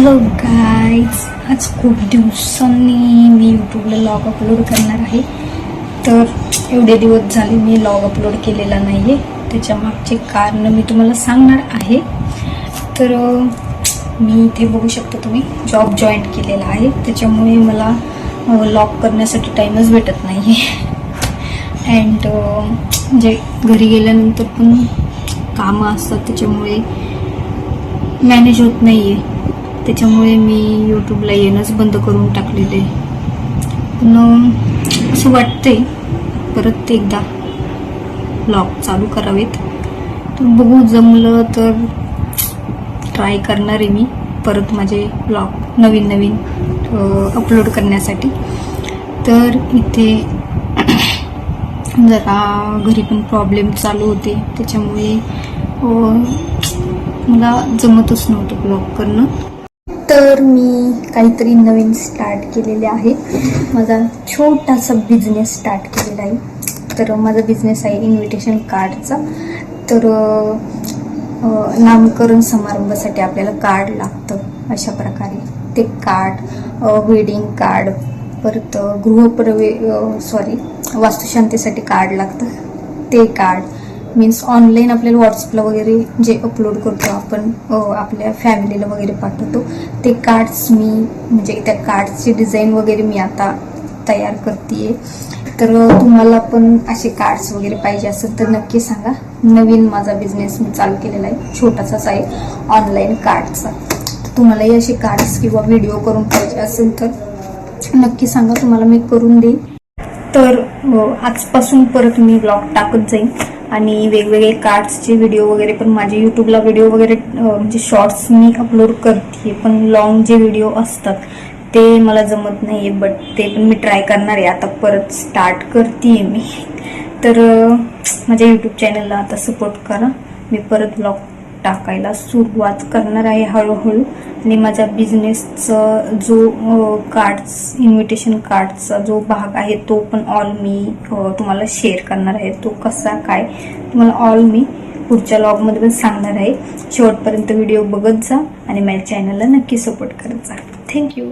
Hello guys, आज खूप दिवसांनी मी यूट्यूबला लॉग अपलोड करणार आहे. तर एवढे दिवस झाले मी लॉग अपलोड केलेला नाही आहे. त्याच्या मागचे कारण मी तुम्हाला सांगणार आहे. तर मी इथे बघू शकता तुम्ही जॉब जॉईन केलेला आहे. त्याच्यामुळे मला लॉग करण्यासाठी टाईमच भेटत नाही आहे. अँड म्हणजे घरी गेल्यानंतर पण कामं असतात, त्याच्यामुळे मॅनेज होत नाही आहे. त्याच्यामुळे मी यूट्यूबला येणंच बंद करून टाकलेले. पण असं वाटतंय परत एकदा ब्लॉग चालू करावेत. तर बघू, जमलं तर ट्राय करणार आहे मी परत माझे ब्लॉग नवीन अपलोड करण्यासाठी. तर इथे जरा घरी पण प्रॉब्लेम चालू होते, त्याच्यामुळे मला जमतच नव्हतं ब्लॉग करणं. तर मी काहीतरी नवीन स्टार्ट केलेले आहे. माझा छोटासा बिझनेस स्टार्ट केलेला आहे. तर माझा बिझनेस आहे इन्व्हिटेशन कार्डचा. तर नामकरण समारंभासाठी आपल्याला कार्ड लागतं. अशा प्रकारे ते कार्ड, वेडिंग कार्ड, परत वास्तुशांतीसाठी कार्ड लागतं. ते कार्ड मीन्स ऑनलाईन आपल्याला व्हॉट्सअपला वगैरे जे अपलोड करतो आपण, आपल्या फॅमिलीला वगैरे पाठवतो, ते कार्ड्स मी म्हणजे त्या कार्ड्सची डिझाईन वगैरे मी आता तयार करते. तर तुम्हाला पण असे कार्ड्स वगैरे पाहिजे असेल तर नक्की सांगा. नवीन माझा बिझनेस मी चालू केलेला आहे, छोटासाच आहे ऑनलाईन कार्डचा. तुम्हालाही असे कार्ड्स किंवा व्हिडिओ करून पाहिजे असेल तर नक्की सांगा, तुम्हाला मी करून देईन. तर आजपासून परत मी ब्लॉग टाकत जाईन आणि वेगवेगळे कार्ड्सचे व्हिडिओ वगैरे पण माझे यूट्यूबला व्हिडिओ वगैरे म्हणजे शॉर्ट्स मी अपलोड करते. पण लॉंग जे व्हिडिओ असतात ते मला जमत नाही आहे, बट ते पण मी ट्राय करणार आहे. आता परत स्टार्ट करते मी. तर माझ्या यूट्यूब चॅनलला आता सपोर्ट करा. मी परत ब्लॉग टाकायला सुरुवात करणार आहे हळूहळू. आणि माझ्या बिझनेसचा जो कार्ड्स, इन्व्हिटेशन कार्डचा जो भाग आहे तो पण ऑल मी तुम्हाला शेअर करणार आहे. तो कसा काय तुम्हाला ऑल मी पुढच्या व्लॉगमध्ये पण सांगणार आहे. शेवटपर्यंत व्हिडिओ बघत जा आणि माझ्या चॅनलला नक्की सपोर्ट करत जा. थँक्यू.